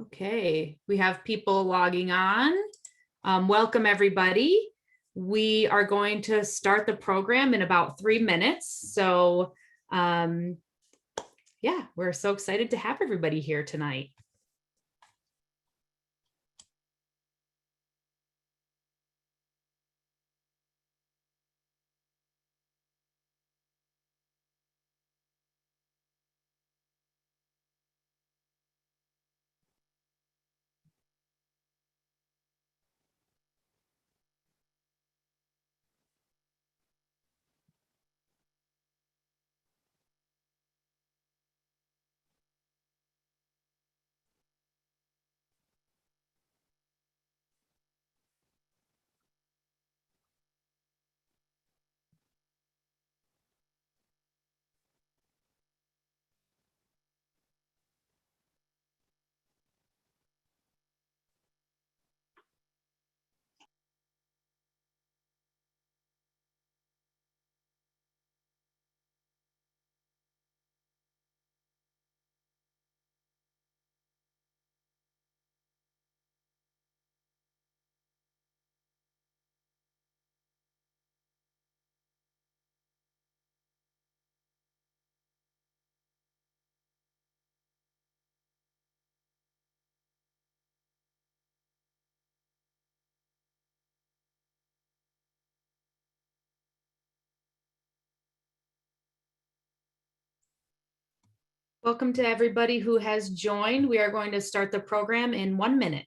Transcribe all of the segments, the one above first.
Okay, we have people logging on. Welcome, everybody. We are going to start the program in about 3 minutes. So yeah, we're so excited to have everybody here tonight. Welcome to everybody who has joined. We are going to start the program in 1 minute.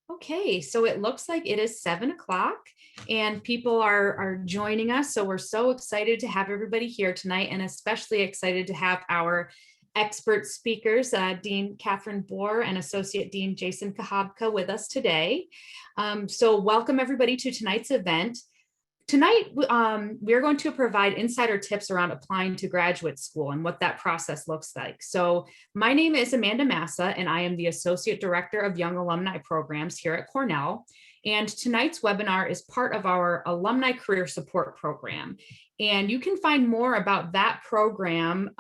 Okay, so it looks like it is 7 o'clock and people are joining us. So we're so excited to have everybody here tonight, and especially excited to have our expert speakers, Dean Kathryn Boor and Associate Dean Jason Kahabka with us today. So welcome everybody to tonight's event. Tonight, we are going to provide insider tips around applying to graduate school and what that process looks like. So my name is Amanda Massa, and I am the Associate Director of Young Alumni Programs here at Cornell. And tonight's webinar is part of our Alumni Career Support Program. And you can find more about that program,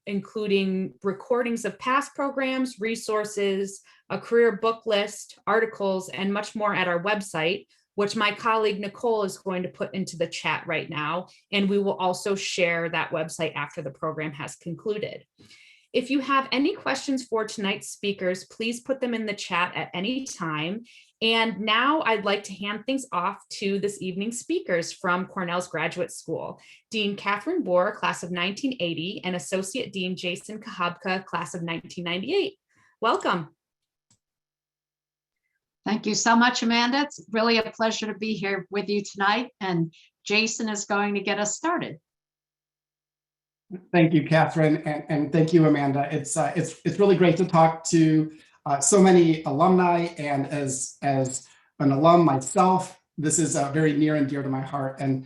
including recordings of past programs, resources, a career book list, articles, and much more at our website, which my colleague Nicole is going to put into the chat right now. And we will also share that website after the program has concluded. If you have any questions for tonight's speakers, please put them in the chat at any time. And now I'd like to hand things off to this evening's speakers from Cornell's Graduate School. Dean Kathryn Boor, class of 1980, and Associate Dean Jason Kahabka, class of 1998. Welcome. Thank you so much, Amanda. It's really a pleasure to be here with you tonight, and Jason is going to get us started. Thank you, Kathryn, and thank you, Amanda. It's really great to talk to so many alumni, and as an alum myself, this is very near and dear to my heart. And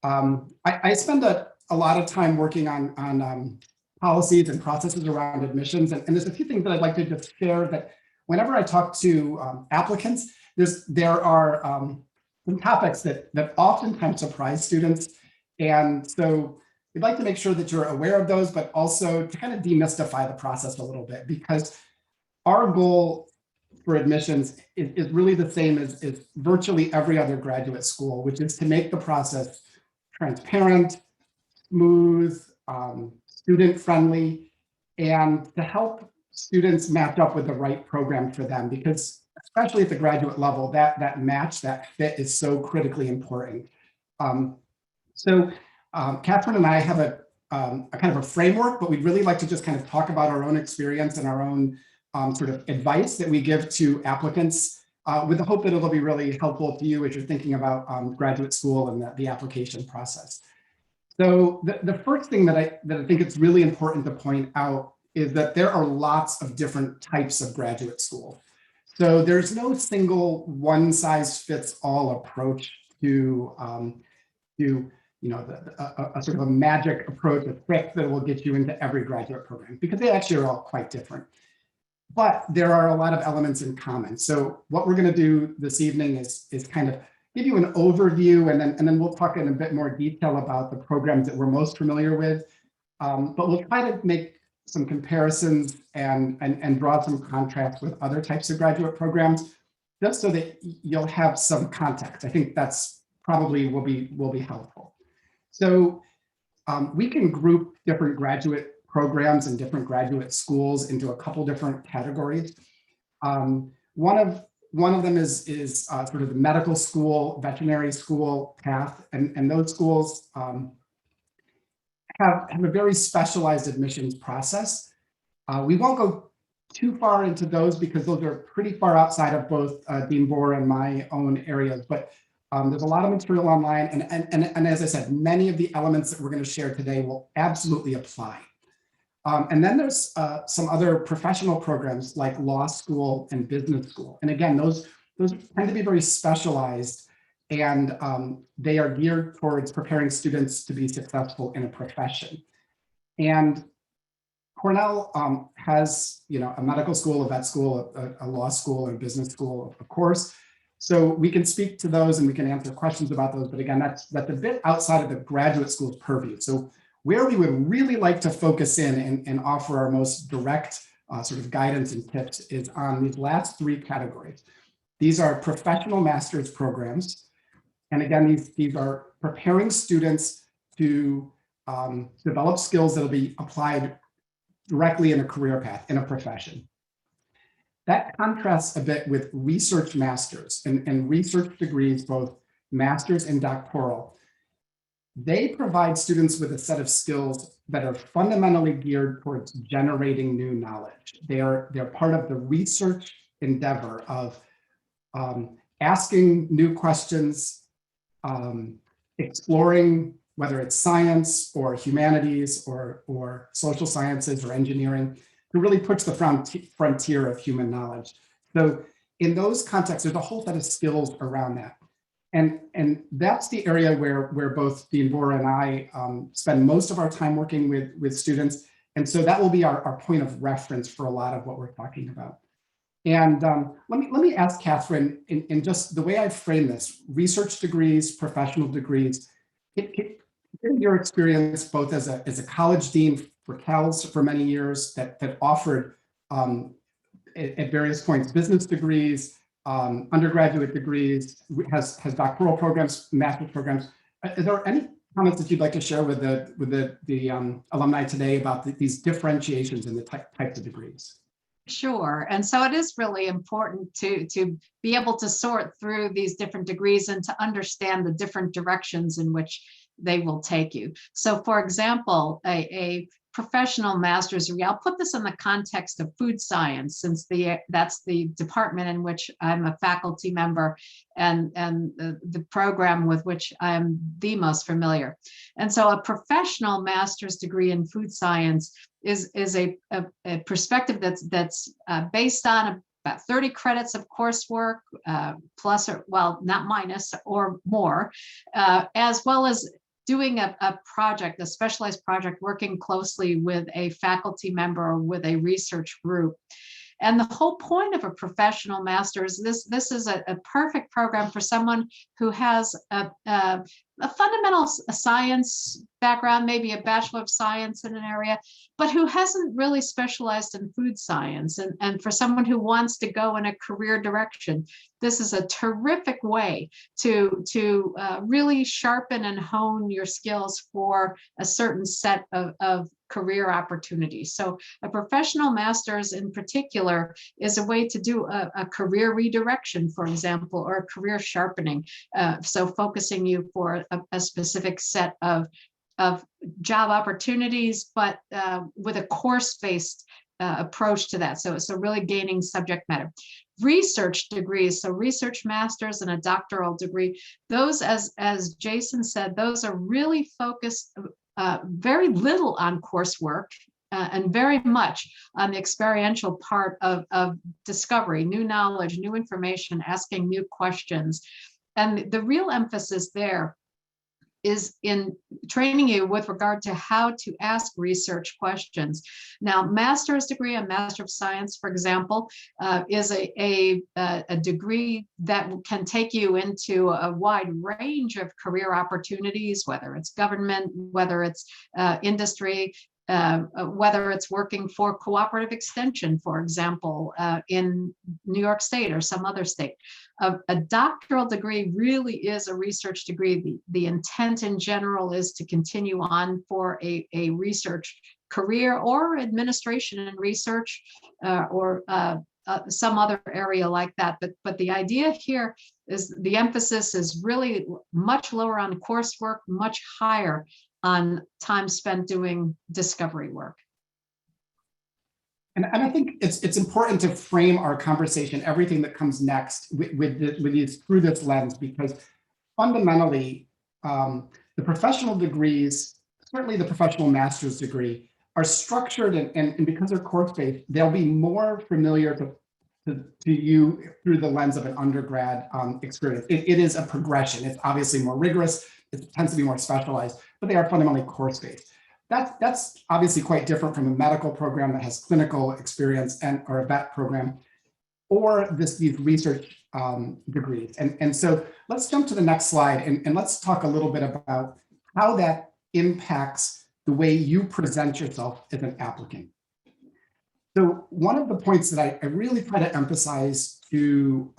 I spend a lot of time working on policies and processes around admissions, and there's a few things that I'd like to just share that whenever I talk to applicants, there are some topics that oftentimes surprise students. And so we'd like to make sure that you're aware of those, but also to kind of demystify the process a little bit, because our goal for admissions is really the same as virtually every other graduate school, which is to make the process transparent, smooth, student-friendly, and to help students match up with the right program for them, because especially at the graduate level, that match, that fit is so critically important. So Kathryn and I have a kind of a framework, but we'd really like to just kind of talk about our own experience and our own sort of advice that we give to applicants, with the hope that it'll be really helpful to you as you're thinking about graduate school and the application process. So the first thing that I think it's really important to point out is that there are lots of different types of graduate school. So there's no single one size fits all approach to a sort of a magic approach, a trick that will get you into every graduate program, because they actually are all quite different. But there are a lot of elements in common. So what we're going to do this evening is kind of give you an overview, and then we'll talk in a bit more detail about the programs that we're most familiar with. But we'll try to make some comparisons and draw some contrasts with other types of graduate programs, just so that you'll have some context. I think that's probably will be helpful. So we can group different graduate programs and different graduate schools into a couple different categories. One of them is sort of the medical school, veterinary school path, and those schools have a very specialized admissions process. We won't go too far into those because those are pretty far outside of both Dean Boor and my own areas, but there's a lot of material online, and as I said, many of the elements that we're going to share today will absolutely apply. And then there's some other professional programs like law school and business school. And again, those tend to be very specialized, and they are geared towards preparing students to be successful in a profession. And Cornell has, a medical school, a vet school, a law school, and a business school, of course. So we can speak to those and we can answer questions about those. But again, that's a bit outside of the graduate school's purview. So where we would really like to focus in and offer our most direct sort of guidance and tips is on these last three categories. These are professional master's programs. And again, these are preparing students to develop skills that will be applied directly in a career path, in a profession. That contrasts a bit with research masters and research degrees, both master's and doctoral. They provide students with a set of skills that are fundamentally geared towards generating new knowledge. They're part of the research endeavor of asking new questions, exploring whether it's science or humanities or social sciences or engineering, to really push the frontier of human knowledge. So in those contexts, there's a whole set of skills around that. And that's the area where both Dean Boor and I spend most of our time working with students. And so that will be our point of reference for a lot of what we're talking about. And let me ask Kathryn, in just the way I frame this, research degrees, professional degrees, in your experience, both as a college dean for CALS for many years that offered at various points business degrees, undergraduate degrees, has doctoral programs, master's programs. Are there any comments that you'd like to share with the alumni today about these differentiations in the types of degrees? Sure. And so it is really important to be able to sort through these different degrees and to understand the different directions in which they will take you. So for example, a professional master's degree, I'll put this in the context of food science, since that's the department in which I'm a faculty member and the program with which I'm the most familiar. And so a professional master's degree in food science is a perspective that's based on about 30 credits of coursework, plus, or well, not minus or more, as well as doing a project, a specialized project, working closely with a faculty member or with a research group. And the whole point of a professional master's, this is a perfect program for someone who has a fundamental science background, maybe a Bachelor of Science in an area, but who hasn't really specialized in food science. And for someone who wants to go in a career direction, this is a terrific way to really sharpen and hone your skills for a certain set of career opportunities. So a professional master's in particular is a way to do a career redirection, for example, or a career sharpening. So focusing you for a specific set of job opportunities, but with a course-based approach to that. So really gaining subject matter. research degrees, so research masters and a doctoral degree, those, as Jason said, those are really focused very little on coursework and very much on the experiential part of discovery, new knowledge, new information, asking new questions. And the real emphasis there is in training you with regard to how to ask research questions. Now, master's degree, a Master of Science, for example, is a degree that can take you into a wide range of career opportunities, whether it's government, whether it's industry, whether it's working for cooperative extension, for example, in New York State or some other state. A doctoral degree really is a research degree. The intent in general is to continue on for a research career or administration and research or some other area like that. But the idea here is the emphasis is really much lower on coursework, much higher on time spent doing discovery work. And I think it's important to frame our conversation, everything that comes next, with these through this lens, because fundamentally, the professional degrees, certainly the professional master's degree, are structured and because they're course-based, they'll be more familiar to you through the lens of an undergrad experience. It is a progression. It's obviously more rigorous. It tends to be more specialized, but they are fundamentally course-based. That's obviously quite different from a medical program that has clinical experience or a vet program, or these research degrees. And so let's jump to the next slide and let's talk a little bit about how that impacts the way you present yourself as an applicant. So one of the points that I really try to emphasize to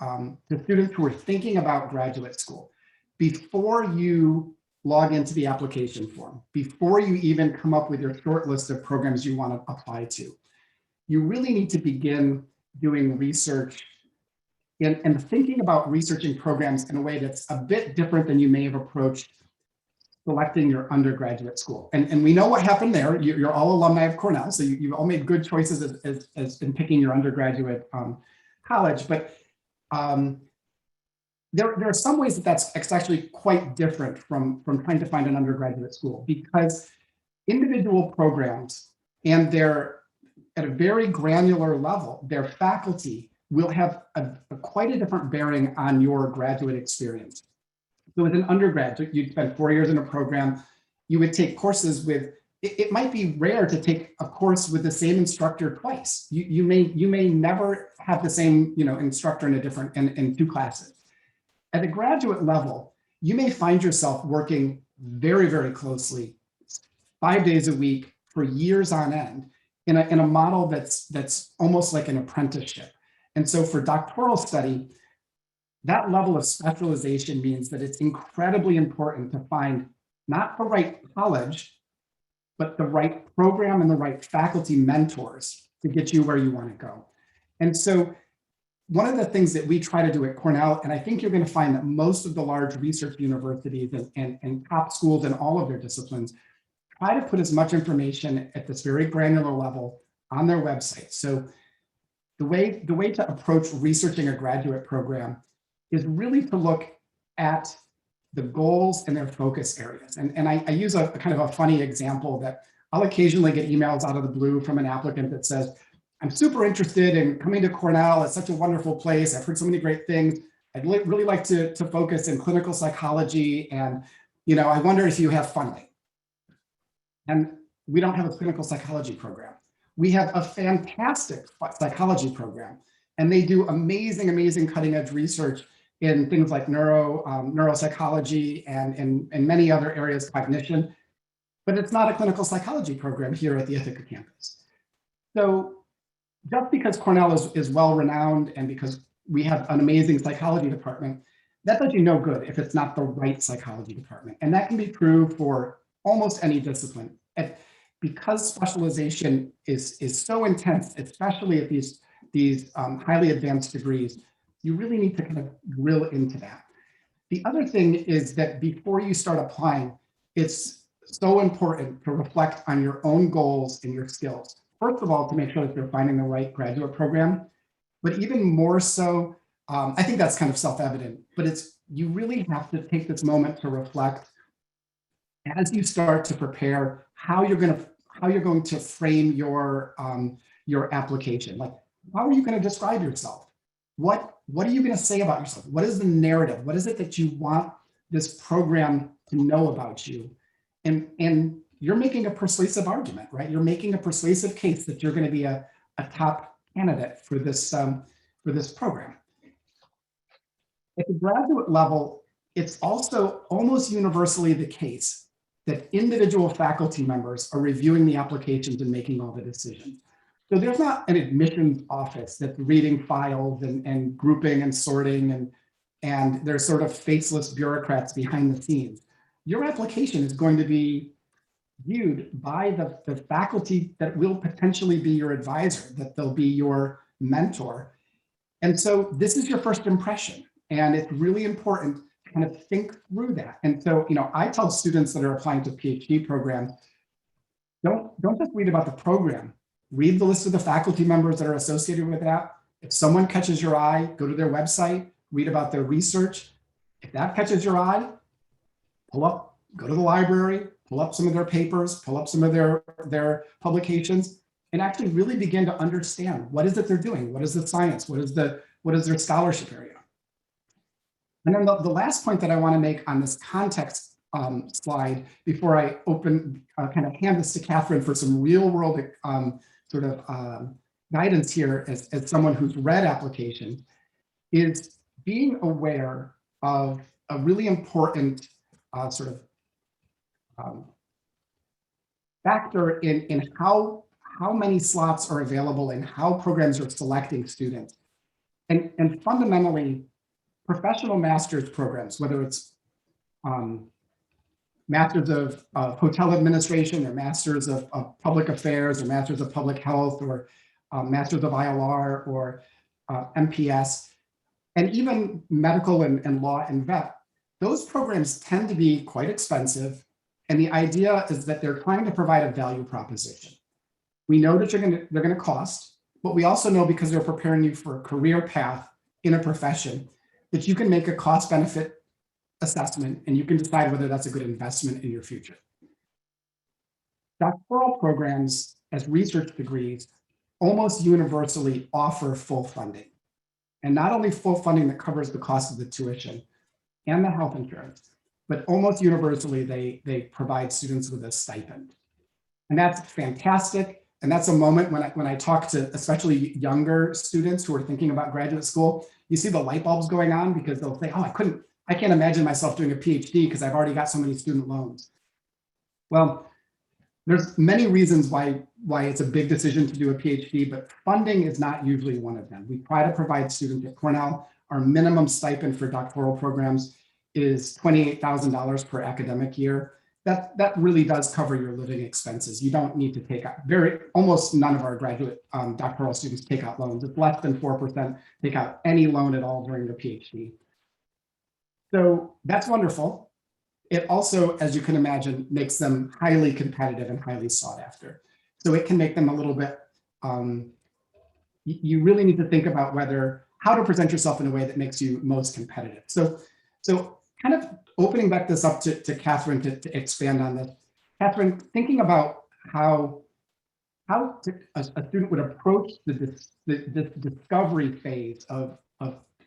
students who are thinking about graduate school, before you log into the application form, before you even come up with your short list of programs you want to apply to, you really need to begin doing research and thinking about researching programs in a way that's a bit different than you may have approached selecting your undergraduate school. And we know what happened there. You're all alumni of Cornell, so you've all made good choices as in picking your undergraduate college, but there are some ways that's actually quite different from trying to find an undergraduate school, because individual programs and their, at a very granular level, their faculty will have quite a different bearing on your graduate experience. So as an undergrad, you'd spend 4 years in a program, you would take courses with, it might be rare to take a course with the same instructor twice. You may never have the same instructor in two classes. At a graduate level, you may find yourself working very, very closely 5 days a week for years on end in a model that's almost like an apprenticeship. And so for doctoral study, that level of specialization means that it's incredibly important to find not the right college, but the right program and the right faculty mentors to get you where you want to go. And so one of the things that we try to do at Cornell, and I think you're going to find that most of the large research universities and top schools in all of their disciplines try to put as much information at this very granular level on their website. So the way to approach researching a graduate program is really to look at the goals and their focus areas. And I use a kind of a funny example that I'll occasionally get emails out of the blue from an applicant that says, I'm super interested in coming to Cornell. It's such a wonderful place. I've heard so many great things. I'd really like to focus in clinical psychology. And, I wonder if you have funding. And we don't have a clinical psychology program. We have a fantastic psychology program. And they do amazing, amazing cutting edge research in things like neuropsychology and many other areas, cognition. But it's not a clinical psychology program here at the Ithaca campus. So just because Cornell is well-renowned and because we have an amazing psychology department, that does you no good if it's not the right psychology department. And that can be true for almost any discipline. Because specialization is so intense, especially at these highly advanced degrees, you really need to kind of drill into that. The other thing is that before you start applying, it's so important to reflect on your own goals and your skills. First of all, to make sure that you're finding the right graduate program, But even more so, I think that's kind of self-evident, but you really have to take this moment to reflect as you start to prepare how you're going to frame your application. Like, how are you going to describe yourself? What are you going to say about yourself? What is the narrative? What is it that you want this program to know about you? And you're making a persuasive argument, right? You're making a persuasive case that you're going to be a top candidate for this program. At the graduate level, it's also almost universally the case that individual faculty members are reviewing the applications and making all the decisions. So there's not an admissions office that's reading files and grouping and sorting, and there's sort of faceless bureaucrats behind the scenes. Your application is going to be viewed by the faculty that will potentially be your advisor, that they'll be your mentor. And so this is your first impression, and it's really important to kind of think through that. And so, I tell students that are applying to PhD programs, don't just read about the program. Read the list of the faculty members that are associated with that. If someone catches your eye, go to their website, read about their research. If that catches your eye, go to the library, pull up some of their papers, pull up some of their publications, and actually really begin to understand what is it they're doing, what is the science, what is their scholarship area. And then the last point that I want to make on this context slide before I kind of hand this to Kathryn for some real world guidance here as someone who's read applications, is being aware of a really important factor in how many slots are available and how programs are selecting students. And fundamentally, professional master's programs, whether it's Masters of Hotel Administration or Masters of Public Affairs or Masters of Public Health or Masters of ILR or MPS, and even medical and law and vet, those programs tend to be quite expensive. And the idea is that they're trying to provide a value proposition. We know that they're going to cost, but we also know, because they're preparing you for a career path in a profession, that you can make a cost benefit assessment and you can decide whether that's a good investment in your future. Doctoral programs as research degrees almost universally offer full funding. And not only full funding that covers the cost of the tuition and the health insurance, but almost universally they provide students with a stipend. And that's fantastic. And that's a moment when I talk to especially younger students who are thinking about graduate school, you see the light bulbs going on, because they'll say, oh, I can't imagine myself doing a PhD because I've already got so many student loans. Well, there's many reasons why it's a big decision to do a PhD, but funding is not usually one of them. We try to provide students at Cornell. Our minimum stipend for doctoral programs is $28,000 per academic year. That really does cover your living expenses. You don't need to take out almost none of our graduate doctoral students take out loans. It's less than 4% take out any loan at all during their PhD. So that's wonderful. It also, as you can imagine, makes them highly competitive and highly sought after. So it can make them a little bit, you really need to think about how to present yourself in a way that makes you most competitive. So kind of opening back this up to Kathryn to expand on this. Kathryn, thinking about how a student would approach this discovery phase of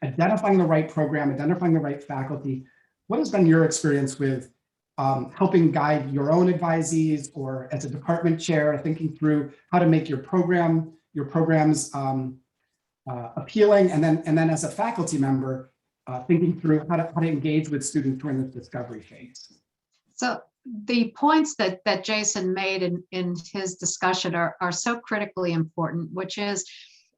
identifying the right program, identifying the right faculty, what has been your experience with helping guide your own advisees, or as a department chair, thinking through how to make your programs appealing, and then as a faculty member, thinking through how to engage with students during this discovery phase? So the points that Jason made in his discussion are so critically important, which is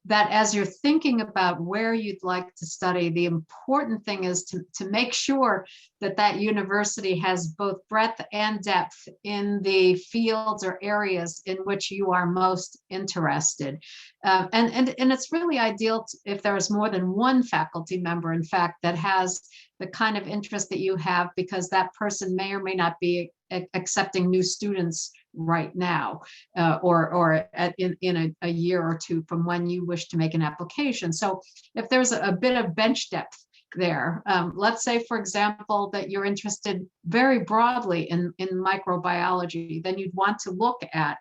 that as you're thinking about where you'd like to study, the important thing is to make sure that university has both breadth and depth in the fields or areas in which you are most interested. And it's really ideal if there's more than one faculty member, in fact, that has the kind of interest that you have, because that person may or may not be accepting new students right now, in a year or two from when you wish to make an application. So if there's a bit of bench depth there, let's say, for example, that you're interested very broadly in microbiology, then you'd want to look at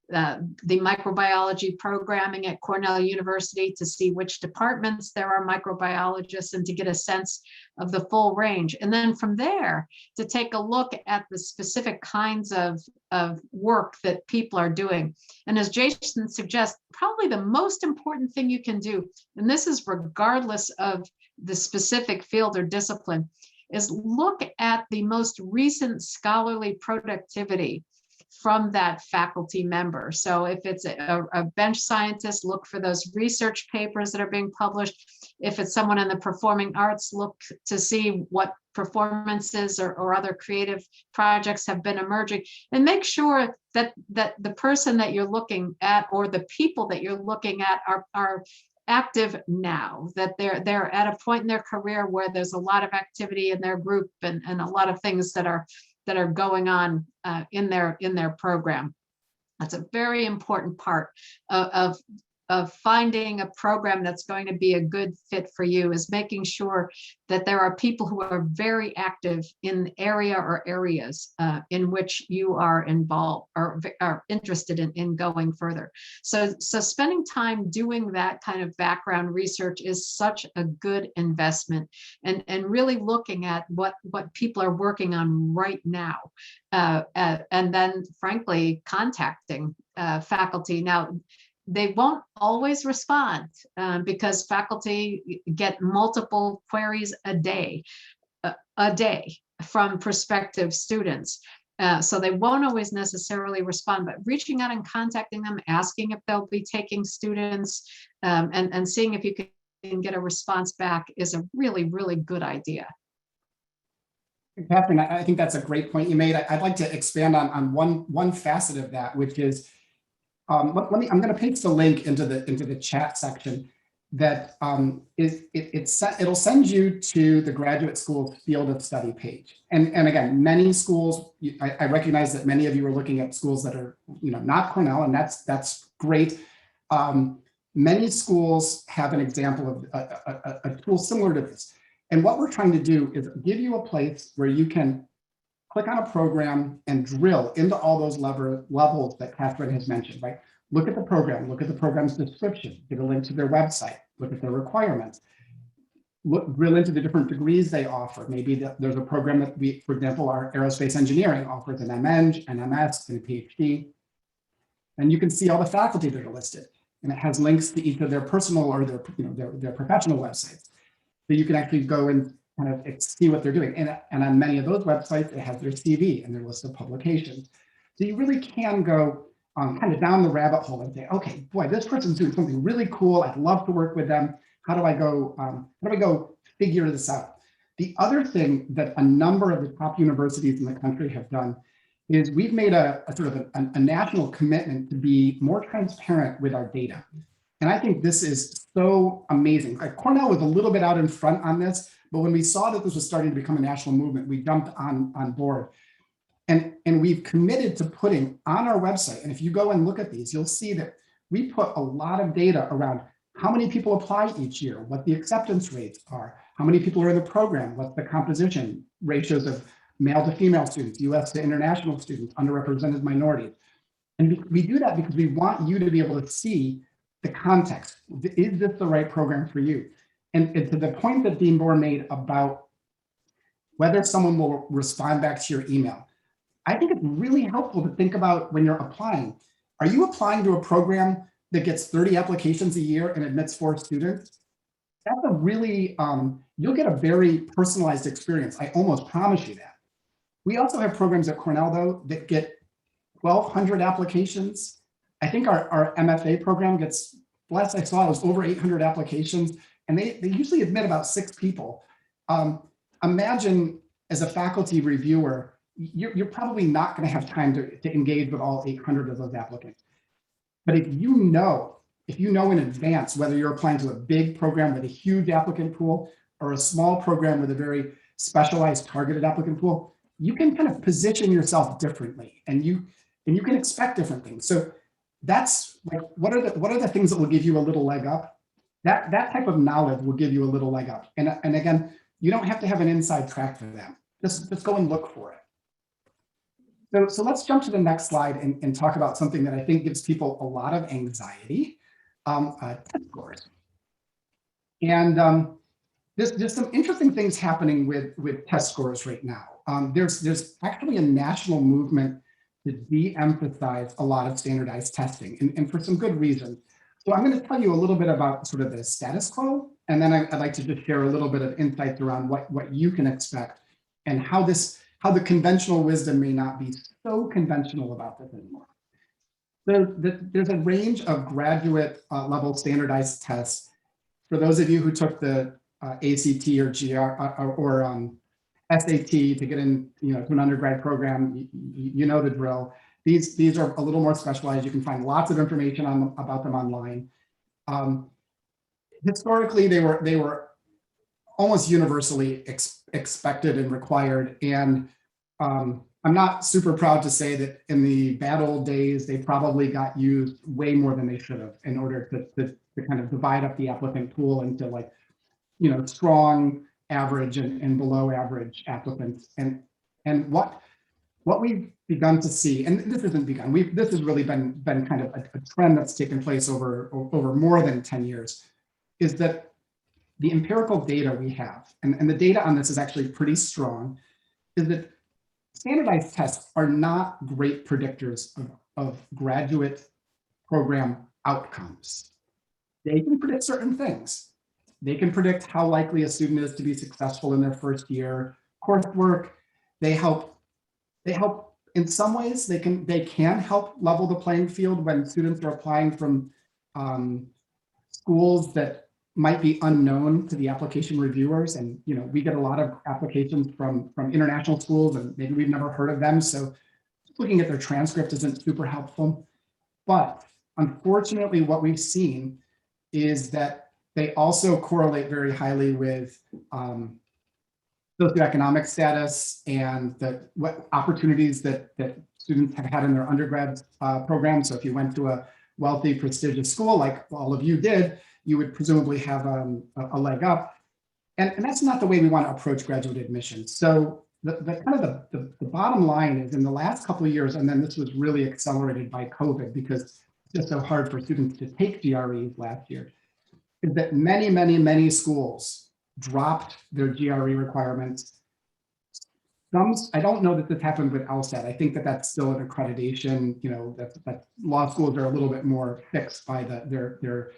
the microbiology programming at Cornell University to see which departments there are microbiologists and to get a sense of the full range. And then from there, to take a look at the specific kinds of work that people are doing. And as Jason suggests, probably the most important thing you can do, and this is regardless of the specific field or discipline, is look at the most recent scholarly productivity from that faculty member. So if it's a bench scientist, look for those research papers that are being published. If it's someone in the performing arts, look to see what performances or other creative projects have been emerging, and make sure that the person that you're looking at or the people that you're looking at are active now, that they're at a point in their career where there's a lot of activity in their group and a lot of things that are going on in their program. That's a very important part of finding a program that's going to be a good fit for you, is making sure that there are people who are very active in the area or areas in which you are involved or are interested in going further. So spending time doing that kind of background research is such a good investment, and really looking at what people are working on right now, and then frankly contacting faculty. Now, they won't always respond because faculty get multiple queries a day from prospective students. So they won't always necessarily respond, but reaching out and contacting them, asking if they'll be taking students, and seeing if you can get a response back is a really, really good idea. Kathryn, I think that's a great point you made. I'd like to expand on one facet of that, which is, I'm going to paste the link into the chat section that it'll send you to the graduate school field of study page. And again, many schools, I recognize that many of you are looking at schools that are not Cornell, and that's great. Many schools have an example of a tool similar to this. And what we're trying to do is give you a place where you can click on a program and drill into all those levels that Kathryn has mentioned, right? Look at the program, look at the program's description, get a link to their website, look at their requirements, drill into the different degrees they offer. Maybe there's a program that we, for example, our aerospace engineering offers an MEng, an MS, and a PhD. And you can see all the faculty that are listed, and it has links to each of their personal or their professional websites. So you can actually go and kind of see what they're doing. And on many of those websites, it has their CV and their list of publications. So you really can go kind of down the rabbit hole and say, okay, boy, this person's doing something really cool. I'd love to work with them. How do I go figure this out? The other thing that a number of the top universities in the country have done is we've made a sort of a national commitment to be more transparent with our data. And I think this is so amazing. Like, Cornell was a little bit out in front on this, but when we saw that this was starting to become a national movement, we jumped on board. And we've committed to putting on our website, and if you go and look at these, you'll see that we put a lot of data around how many people apply each year, what the acceptance rates are, how many people are in the program, what's the composition, ratios of male to female students, US to international students, underrepresented minorities. And we do that because we want you to be able to see the context. Is this the right program for you? And to the point that Dean Boor made about whether someone will respond back to your email, I think it's really helpful to think about when you're applying. Are you applying to a program that gets 30 applications a year and admits 4 students? That's a really, you'll get a very personalized experience. I almost promise you that. We also have programs at Cornell, though, that get 1,200 applications. I think our MFA program gets, last I saw, it was over 800 applications, and they usually admit about 6 people. Imagine as a faculty reviewer, you're probably not going to have time to engage with all 800 of those applicants. But if you know in advance whether you're applying to a big program with a huge applicant pool or a small program with a very specialized targeted applicant pool, you can kind of position yourself differently. And and you can expect different things. So that's like, what are the things that will give you a little leg up? That type of knowledge will give you a little leg up. And again, you don't have to have an inside track for them. Just go and look for it. So let's jump to the next slide and talk about something that I think gives people a lot of anxiety, test scores. And there's some interesting things happening with test scores right now. There's actually a national movement to de-emphasize a lot of standardized testing, and for some good reason. So I'm going to tell you a little bit about sort of the status quo, and then I'd like to just share a little bit of insights around what you can expect and how the conventional wisdom may not be so conventional about this anymore. So there's a range of graduate level standardized tests. For those of you who took the ACT or SAT to get in, to an undergrad program, you know the drill. These are a little more specialized. You can find lots of information about them online. Historically, they were almost universally expected and required. And I'm not super proud to say that in the bad old days, they probably got used way more than they should have in order to kind of divide up the applicant pool into like, strong, average, and below average applicants. And what we've begun to see, and this hasn't begun, this has really been kind of a trend that's taken place over more than 10 years, is that the empirical data we have, and the data on this is actually pretty strong, is that standardized tests are not great predictors of graduate program outcomes. They can predict certain things. They can predict how likely a student is to be successful in their first year. Coursework, they help in some ways. They can help level the playing field when students are applying from schools that might be unknown to the application reviewers. And we get a lot of applications from international schools, and maybe we've never heard of them. So looking at their transcript isn't super helpful. But unfortunately, what we've seen is that they also correlate very highly with socioeconomic status and what opportunities that students have had in their undergrad program. So if you went to a wealthy, prestigious school, like all of you did, you would presumably have a leg up. And that's not the way we want to approach graduate admissions. So the bottom line is, in the last couple of years, and then this was really accelerated by COVID because it's just so hard for students to take GREs last year, is that many schools dropped their GRE requirements. I don't know that this happened with LSAT. I think that's still an accreditation. That law schools are a little bit more fixed by the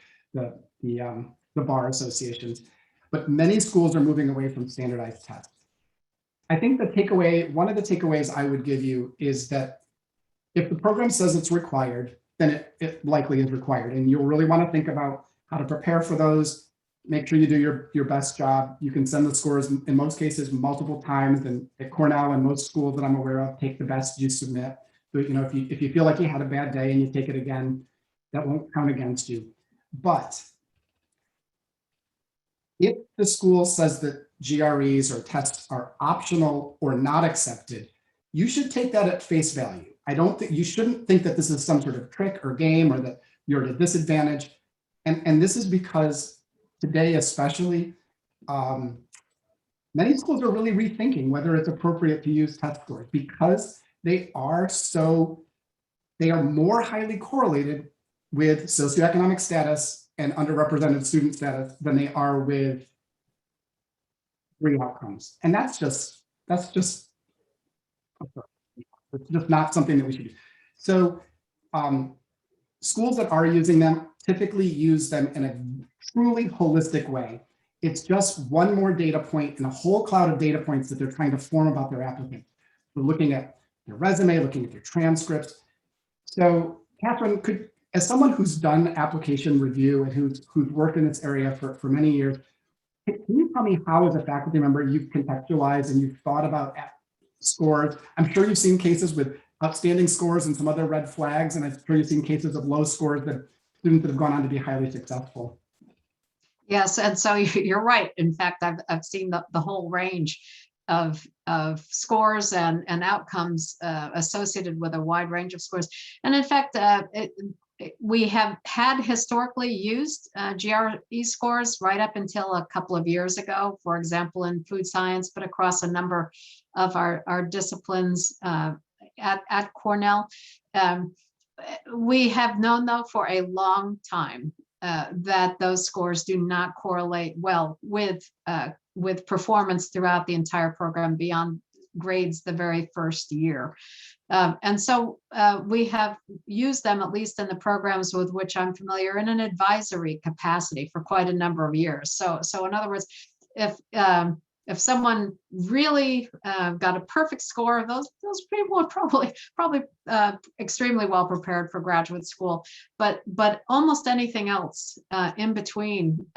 bar associations, but many schools are moving away from standardized tests. I think one of the takeaways I would give you is that if the program says it's required, then it likely is required, and you'll really want to think about how to prepare for those. Make sure you do your best job. You can send the scores in most cases multiple times, and at Cornell and most schools that I'm aware of take the best you submit. So, if you feel like you had a bad day and you take it again, that won't count against you. But if the school says that GREs or tests are optional or not accepted, you should take that at face value. You shouldn't think that this is some sort of trick or game or that you're at a disadvantage. And this is because today, especially, many schools are really rethinking whether it's appropriate to use test scores because they are more highly correlated with socioeconomic status and underrepresented student status than they are with degree outcomes. And that's just it's just not something that we should do. So schools that are using them typically use them in a truly holistic way. It's just one more data point in a whole cloud of data points that they're trying to form about their applicant. We're looking at their resume, looking at their transcripts. So Kathryn, as someone who's done application review and who's worked in this area for many years, can you tell me how, as a faculty member, you've contextualized and you've thought about scores? I'm sure you've seen cases with outstanding scores and some other red flags, and I'm sure you've seen cases of low scores that students that have gone on to be highly successful. Yes, and so you're right. In fact, I've seen the whole range of of scores and outcomes associated with a wide range of scores. And in fact, we have had historically used GRE scores right up until a couple of years ago, for example, in food science, but across a number of our disciplines at Cornell. We have known, though, for a long time that those scores do not correlate well with performance throughout the entire program beyond grades the very first year. And so we have used them, at least in the programs with which I'm familiar, in an advisory capacity for quite a number of years. So in other words, if someone really got a perfect score, those people are probably extremely well prepared for graduate school. But almost anything else in between,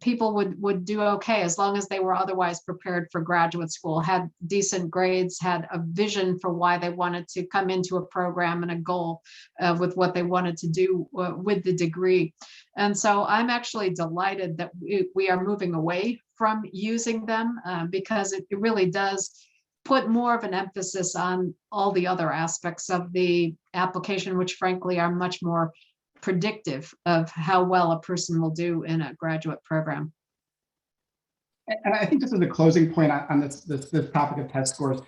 people would do okay as long as they were otherwise prepared for graduate school, had decent grades, had a vision for why they wanted to come into a program and a goal with what they wanted to do with the degree. And so I'm actually delighted that we are moving away from using them because it really does put more of an emphasis on all the other aspects of the application, which frankly are much more predictive of how well a person will do in a graduate program. And I think this is a closing point on this topic of test scores.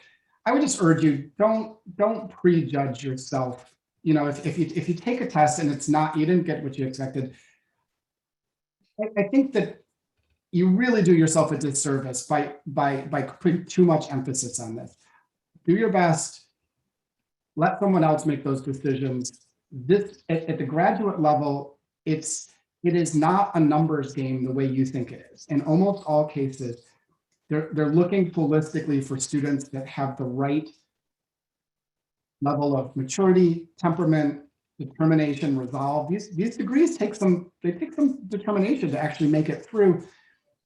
I would just urge you, don't prejudge yourself. You know, if you take a test and you didn't get what you expected, I think that you really do yourself a disservice by putting too much emphasis on this. Do your best. Let someone else make those decisions. This at the graduate level, it is not a numbers game the way you think it is. In almost all cases, they're looking holistically for students that have the right level of maturity, temperament, determination, resolve. These degrees take some determination to actually make it through.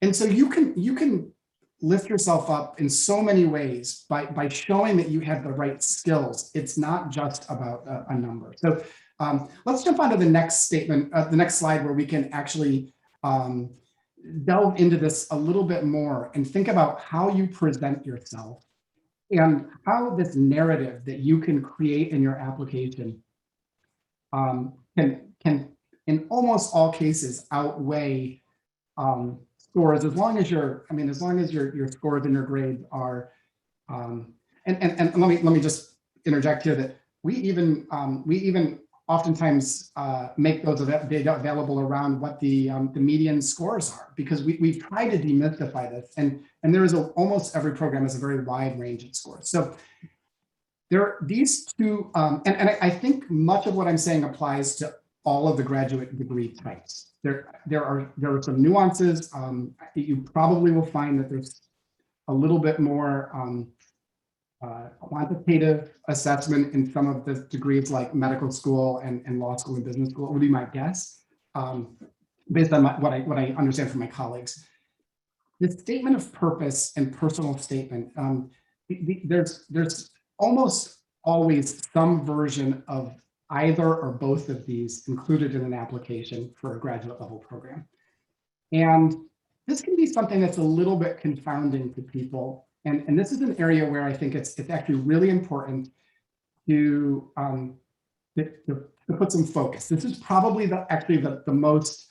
And so you can lift yourself up in so many ways by showing that you have the right skills. It's not just about a number. So let's jump on to the next statement, the next slide, where we can actually delve into this a little bit more and think about how you present yourself and how this narrative that you can create in your application can in almost all cases outweigh scores, as long as your scores and your grades are, and let me just interject here that we even oftentimes make those data available around what the median scores are, because we've tried to demystify this, and there is almost every program has a very wide range of scores. So there are these two, and I think much of what I'm saying applies to all of the graduate degree types. There are some nuances. You probably will find that there's a little bit more quantitative assessment in some of the degrees like medical school and law school and business school, would be my guess, based on what I understand from my colleagues. The statement of purpose and personal statement, there's almost always some version of either or both of these included in an application for a graduate level program. And this can be something that's a little bit confounding to people. And this is an area where I think it's actually really important to put some focus. This is probably the most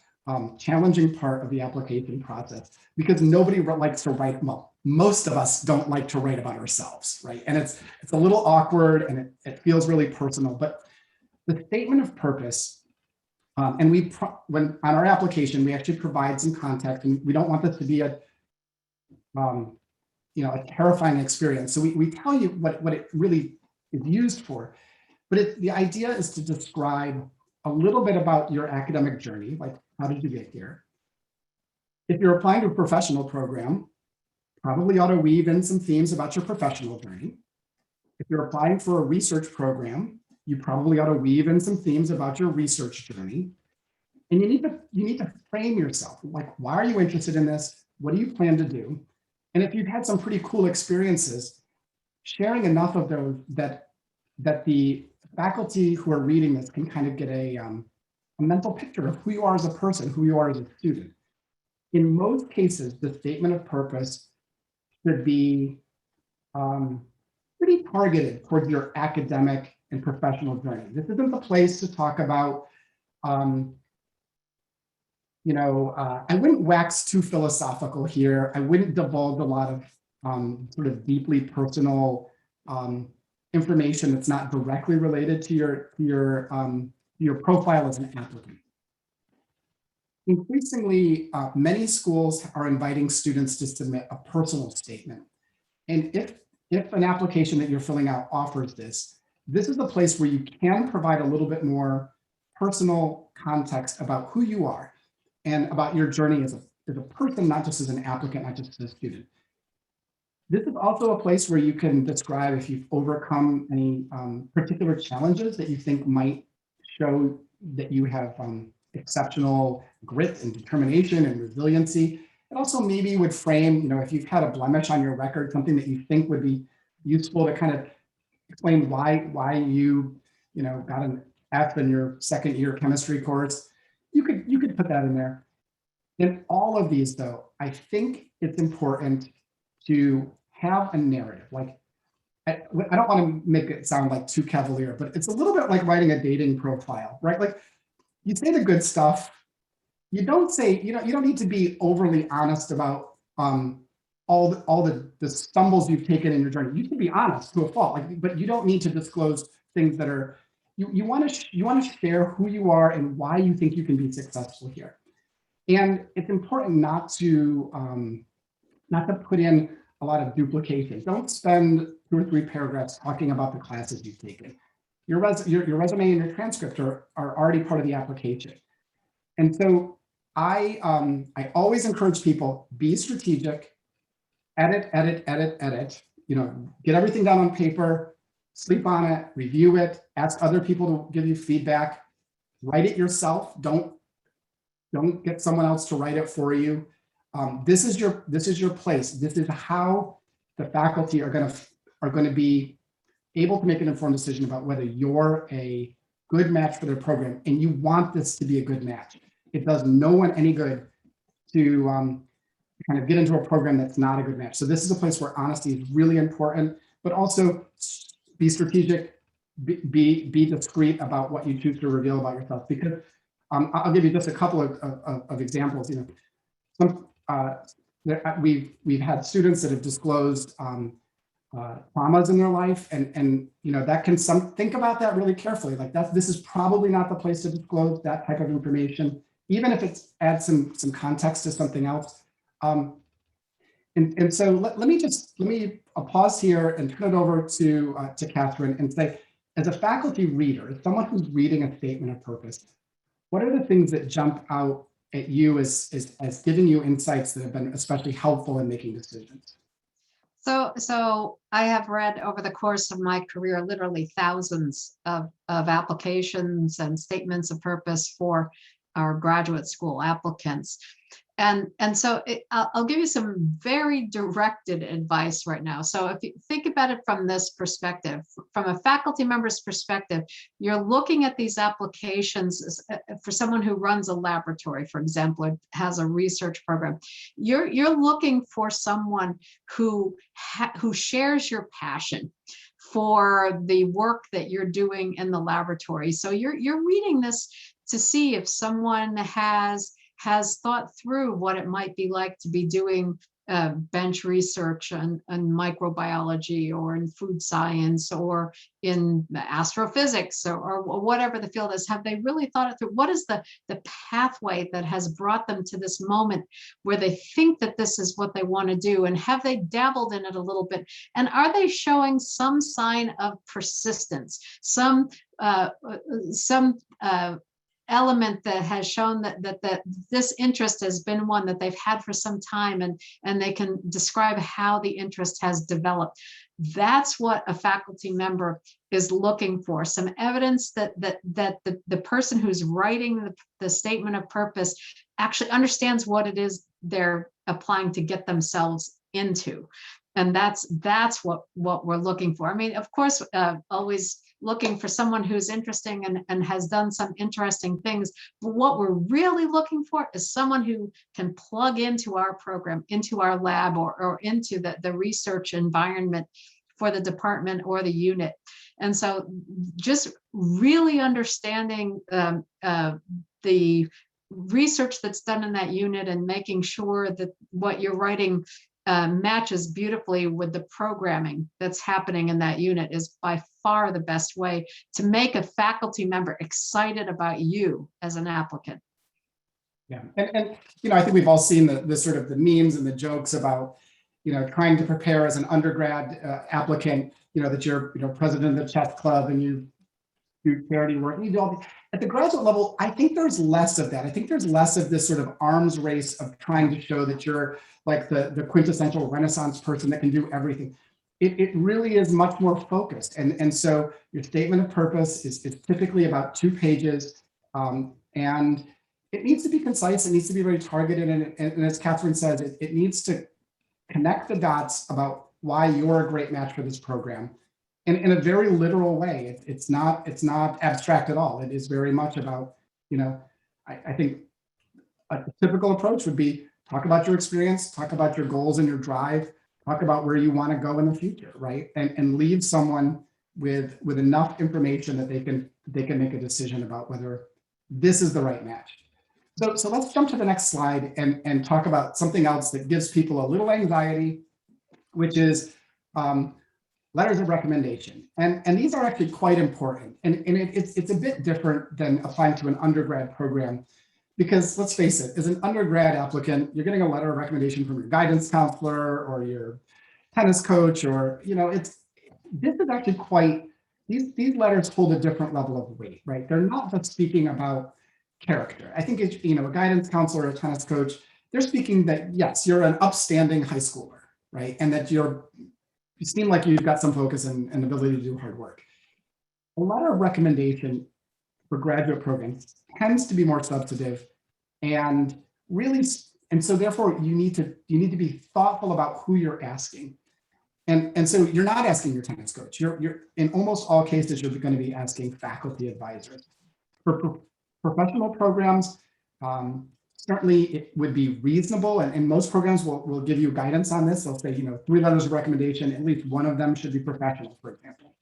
challenging part of the application process, because nobody likes to write, well, most of us don't like to write about ourselves, right? And it's a little awkward and it feels really personal, but the statement of purpose, and when on our application, we actually provide some context, and we don't want this to be a terrifying experience. So we tell you what it really is used for, but the idea is to describe a little bit about your academic journey, like how did you get here? If you're applying to a professional program, probably ought to weave in some themes about your professional journey. If you're applying for a research program, you probably ought to weave in some themes about your research journey. And you need to frame yourself, like, why are you interested in this? What do you plan to do? And if you've had some pretty cool experiences, sharing enough of those that the faculty who are reading this can kind of get a mental picture of who you are as a person, who you are as a student. In most cases, the statement of purpose should be pretty targeted towards your academic and professional journey. This isn't the place to talk about, I wouldn't wax too philosophical here. I wouldn't divulge a lot of sort of deeply personal information that's not directly related to your profile as an applicant. Increasingly, many schools are inviting students to submit a personal statement. And if an application that you're filling out offers this, this is the place where you can provide a little bit more personal context about who you are and about your journey as a person, not just as an applicant, not just as a student. This is also a place where you can describe if you've overcome any particular challenges that you think might show that you have exceptional grit and determination and resiliency. It also maybe would frame, if you've had a blemish on your record, something that you think would be useful to kind of explain why you got an F in your second year chemistry course. You could put that in there. In all of these, though, I think it's important to have a narrative. Like, I don't want to make it sound like too cavalier, but it's a little bit like writing a dating profile, right? Like, you say the good stuff. You don't say, you don't need to be overly honest about all the stumbles you've taken in your journey. You can be honest to a fault, but you don't need to disclose things that are, you want to share who you are and why you think you can be successful here. And it's important not to put in a lot of duplication. Don't spend 2 or 3 paragraphs talking about the classes you've taken. Your resume and your transcript are already part of the application. And so I always encourage people, be strategic, edit, get everything down on paper, sleep on it, review it, ask other people to give you feedback, write it yourself. Don't get someone else to write it for you. This is your place. This is how the faculty are going to be able to make an informed decision about whether you're a good match for their program, and you want this to be a good match. It does no one any good to kind of get into a program that's not a good match. So this is a place where honesty is really important, but also be strategic, be discreet about what you choose to reveal about yourself. Because I'll give you just a couple of examples. We've had students that have disclosed traumas in their life, and that can think about that really carefully. Like this is probably not the place to disclose that type of information, even if it adds some context to something else. And so let me pause here and turn it over to Kathryn and say, as a faculty reader, as someone who's reading a statement of purpose, what are the things that jump out at you as giving you insights that have been especially helpful in making decisions? So I have read over the course of my career, literally thousands of applications and statements of purpose for our graduate school applicants. And so I'll give you some very directed advice right now. So if you think about it from this perspective, from a faculty member's perspective, you're looking at these applications for someone who runs a laboratory, for example, or has a research program. You're looking for someone who shares your passion for the work that you're doing in the laboratory. So you're reading this to see if someone has thought through what it might be like to be doing bench research on microbiology or in food science or in astrophysics or whatever the field is. Have they really thought it through? What is the pathway that has brought them to this moment where they think that this is what they want to do? And have they dabbled in it a little bit? And are they showing some sign of persistence, some element that has shown that this interest has been one that they've had for some time, and they can describe how the interest has developed? That's what a faculty member is looking for, some evidence that the person who's writing the statement of purpose actually understands what it is they're applying to get themselves into. And that's what we're looking for. I mean, of course, always looking for someone who's interesting and has done some interesting things. But what we're really looking for is someone who can plug into our program, into our lab, or into the research environment for the department or the unit. And so just really understanding the research that's done in that unit and making sure that what you're writing matches beautifully with the programming that's happening in that unit is by far the best way to make a faculty member excited about you as an applicant. Yeah, and I think we've all seen the sort of the memes and the jokes about trying to prepare as an undergrad applicant, that you're president of the chess club and you do charity work and you do all these. At the graduate level, I think there's less of that. I think there's less of this sort of arms race of trying to show that you're like the quintessential Renaissance person that can do everything. It really is much more focused. And so your statement of purpose is typically about 2 pages. And it needs to be concise. It needs to be very targeted. And as Kathryn says, it needs to connect the dots about why you're a great match for this program. In a very literal way. It's not abstract at all. It is very much about, I think a typical approach would be talk about your experience, talk about your goals and your drive, talk about where you want to go in the future, right? And leave someone with enough information that they can make a decision about whether this is the right match. So let's jump to the next slide and talk about something else that gives people a little anxiety, which is letters of recommendation. And these are actually quite important. And it's a bit different than applying to an undergrad program, because let's face it, as an undergrad applicant, you're getting a letter of recommendation from your guidance counselor or your tennis coach, or, this is actually quite, these letters hold a different level of weight, right? They're not just speaking about character. I think it's, a guidance counselor or a tennis coach, they're speaking that, yes, you're an upstanding high schooler, right? And that you seem like you've got some focus and ability to do hard work. A letter of recommendation for graduate programs tends to be more substantive and really, and so therefore you need to be thoughtful about who you're asking. And so you're not asking your tennis coach. You're in almost all cases, you're going to be asking faculty advisors. For professional programs, certainly it would be reasonable, and most programs will give you guidance on this. They'll say, 3 letters of recommendation, at least one of them should be professional, for example.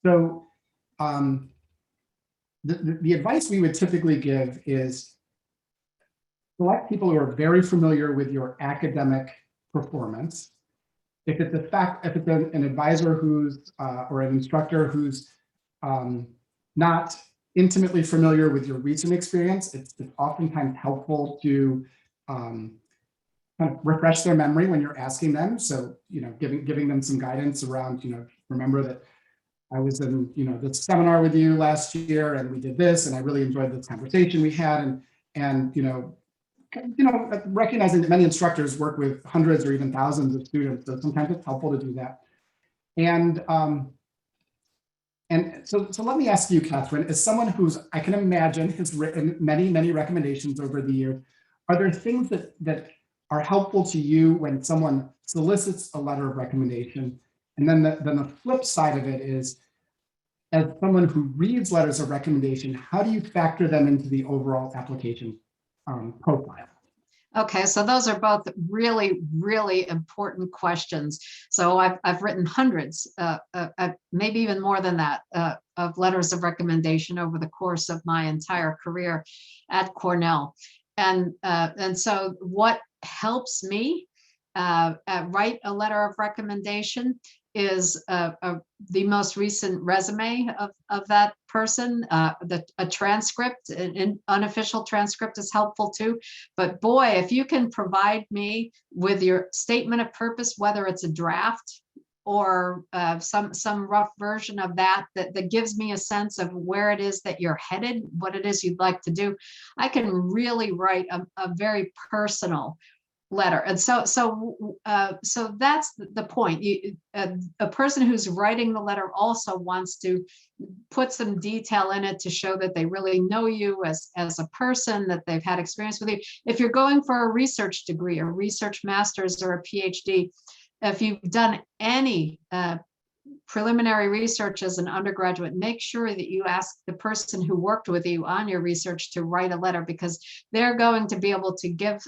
So the advice we would typically give is select people who are very familiar with your academic performance. If it's an advisor who's or an instructor who's not intimately familiar with your recent experience, it's oftentimes helpful to kind of refresh their memory when you're asking them. So, giving them some guidance around, remember that I was in, this seminar with you last year and we did this, and I really enjoyed this conversation we had, and recognizing that many instructors work with hundreds or even thousands of students, so sometimes it's helpful to do that. And so let me ask you, Kathryn, as someone who's, I can imagine, has written many, many recommendations over the years, are there things that are helpful to you when someone solicits a letter of recommendation? And then the flip side of it is, as someone who reads letters of recommendation, how do you factor them into the overall application profile? Okay, so those are both really, really important questions. So I've written hundreds, maybe even more than that, of letters of recommendation over the course of my entire career at Cornell. And so what helps me write a letter of recommendation is the most recent resume of that person. A transcript, an unofficial transcript is helpful too. But boy, if you can provide me with your statement of purpose, whether it's a draft or some rough version of that gives me a sense of where it is that you're headed, what it is you'd like to do, I can really write a very personal letter. And so that's the point. A person who's writing the letter also wants to put some detail in it to show that they really know you as a person, that they've had experience with you. If you're going for a research degree, a research master's or a PhD, if you've done any preliminary research as an undergraduate, make sure that you ask the person who worked with you on your research to write a letter, because they're going to be able to give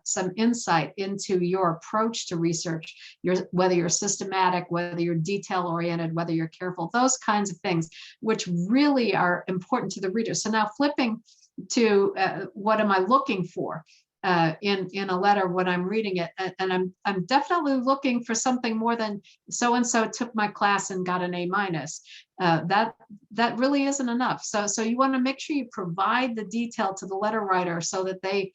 some insight into your approach to research, whether you're systematic, whether you're detail oriented, whether you're careful, those kinds of things, which really are important to the reader. So now flipping to what am I looking for in a letter when I'm reading it, and I'm definitely looking for something more than so-and-so took my class and got an A-. That really isn't enough. So you want to make sure you provide the detail to the letter writer so that they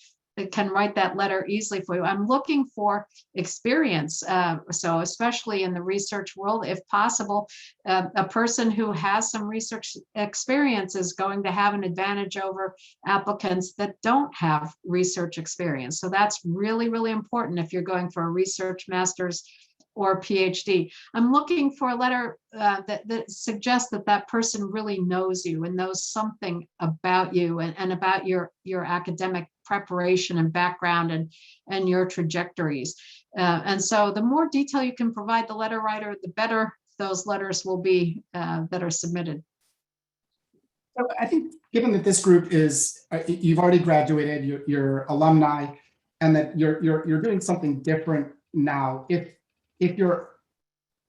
can write that letter easily for you. I'm looking for experience. So especially in the research world, if possible, a person who has some research experience is going to have an advantage over applicants that don't have research experience. So that's really, really important if you're going for a research master's or PhD. I'm looking for a letter that suggests that that person really knows you and knows something about you and about your academic preparation and background and your trajectories. And so the more detail you can provide the letter writer, the better those letters will be that are submitted. So I think given that this group is, you've already graduated, you're alumni, and that you're doing something different now. If you're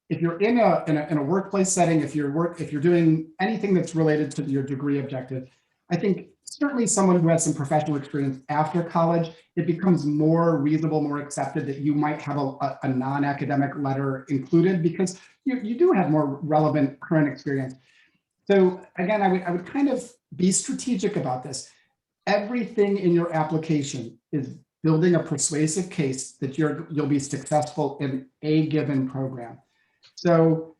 in a workplace setting, if you're doing anything that's related to your degree objective, I think certainly someone who has some professional experience after college, it becomes more reasonable, more accepted that you might have a non-academic letter included, because you do have more relevant current experience. So again, I would kind of be strategic about this. Everything in your application is building a persuasive case that you'll be successful in a given program. So,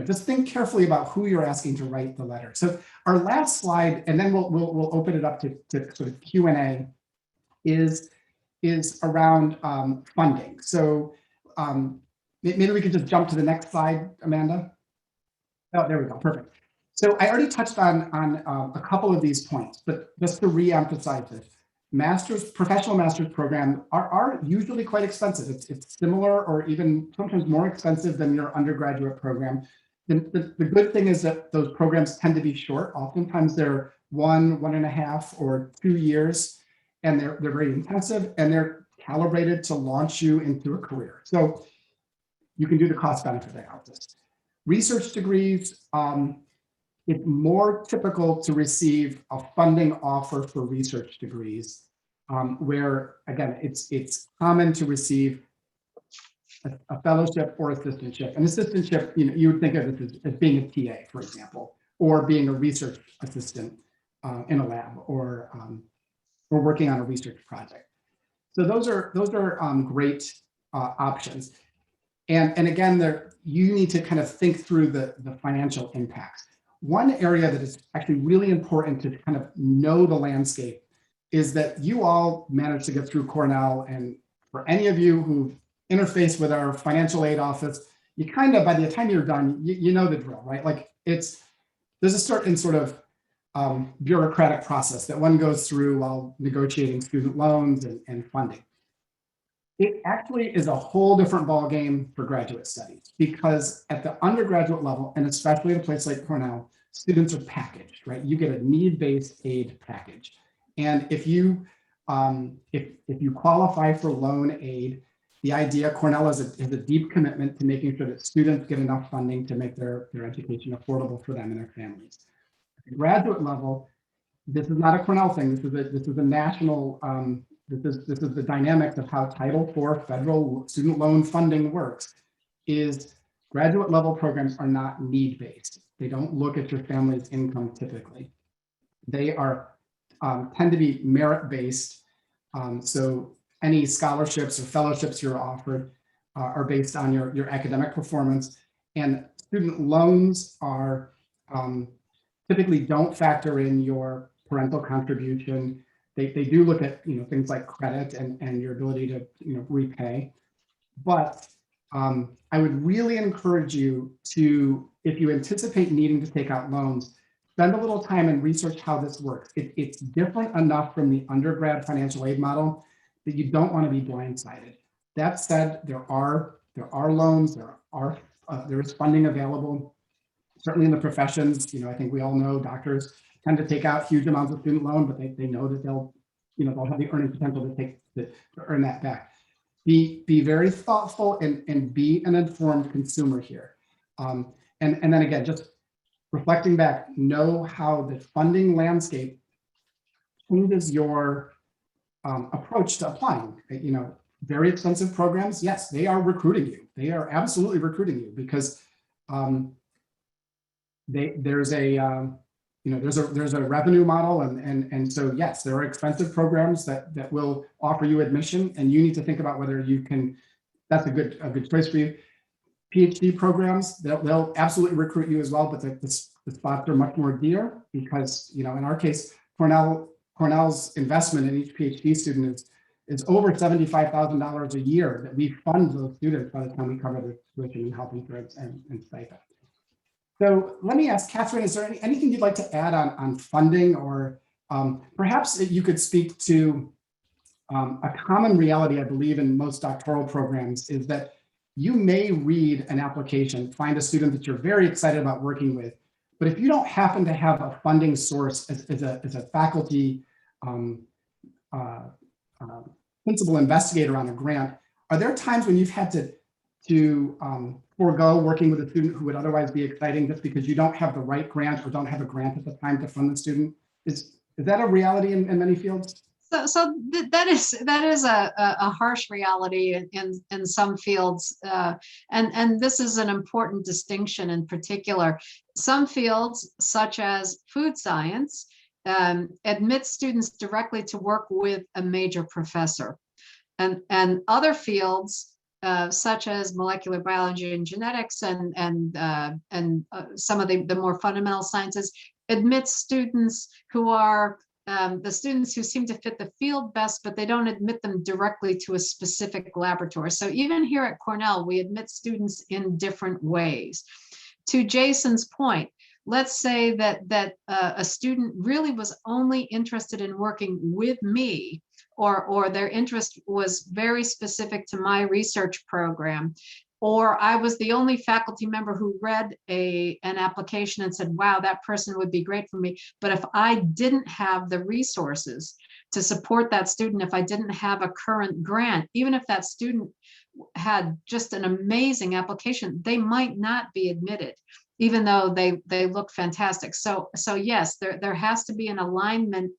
just think carefully about who you're asking to write the letter. So our last slide, and then we'll open it up to sort of Q&A, is around funding. So maybe we could just jump to the next slide, Amanda. Oh, there we go, perfect. So I already touched on a couple of these points, but just to re-emphasize this. Professional master's programs are usually quite expensive. It's similar or even sometimes more expensive than your undergraduate program. The good thing is that those programs tend to be short. Oftentimes they're 1.5 or 2 years, and they're very intensive, and they're calibrated to launch you into a career. So you can do the cost benefit analysis. Research degrees, it's more typical to receive a funding offer for research degrees, where again, it's common to receive a fellowship or assistantship. An assistantship, you would think of it as being a TA, for example, or being a research assistant in a lab, or working on a research project. So those are great options. And again, you need to kind of think through the financial impacts. One area that is actually really important to kind of know the landscape is that you all managed to get through Cornell, and for any of you who interface with our financial aid office, you kind of, by the time you're done, you know the drill, right? Like there's a certain sort of bureaucratic process that one goes through while negotiating student loans and funding. It actually is a whole different ballgame for graduate studies, because at the undergraduate level, and especially at a place like Cornell, students are packaged, right? You get a need-based aid package. And if you qualify for loan aid, the idea, Cornell has a deep commitment to making sure that students get enough funding to make their education affordable for them and their families. At the graduate level, this is not a Cornell thing. This is a national. This is the dynamics of how Title IV federal student loan funding works. Is graduate level programs are not need-based. They don't look at your family's income typically. They are tend to be merit-based. So any scholarships or fellowships you're offered are based on your academic performance, and student loans are typically don't factor in your parental contribution. They do look at things like credit and your ability to repay, but I would really encourage you to, if you anticipate needing to take out loans, spend a little time and research how this works. It's different enough from the undergrad financial aid model that you don't want to be blindsided. That said, there are loans, there are funding available. Certainly in the professions, I think we all know doctors tend to take out huge amounts of student loan, but they know that they'll have the earning potential to earn that back. Be very thoughtful and be an informed consumer here. And then again, just reflecting back, know how the funding landscape changes your approach to applying. Very expensive programs, yes, they are recruiting you. They are absolutely recruiting you because there's a revenue model, and so yes, there are expensive programs that will offer you admission, and you need to think about whether you can. That's a good choice for you. PhD programs, they'll absolutely recruit you as well, but the spots are much more dear because in our case, Cornell's investment in each PhD student is over $75,000 a year that we fund those students by the time we cover the tuition and health insurance and stipend. So let me ask Kathryn, is there anything you'd like to add on funding, or perhaps you could speak to a common reality, I believe, in most doctoral programs is that you may read an application, find a student that you're very excited about working with, but if you don't happen to have a funding source as a faculty principal investigator on a grant, are there times when you've had to forego working with a student who would otherwise be exciting just because you don't have the right grant or don't have a grant at the time to fund the student? Is that a reality in many fields? So that is a harsh reality in some fields, and this is an important distinction in particular. Some fields, such as food science, admit students directly to work with a major professor, and other fields, such as molecular biology and genetics, and some of the more fundamental sciences, admit students who are the students who seem to fit the field best, but they don't admit them directly to a specific laboratory. So even here at Cornell, we admit students in different ways. To Jason's point, let's say that a student really was only interested in working with me, or their interest was very specific to my research program, or I was the only faculty member who read an application and said, wow, that person would be great for me. But if I didn't have the resources to support that student, if I didn't have a current grant, even if that student had just an amazing application, they might not be admitted, even though they look fantastic. So yes, there has to be an alignment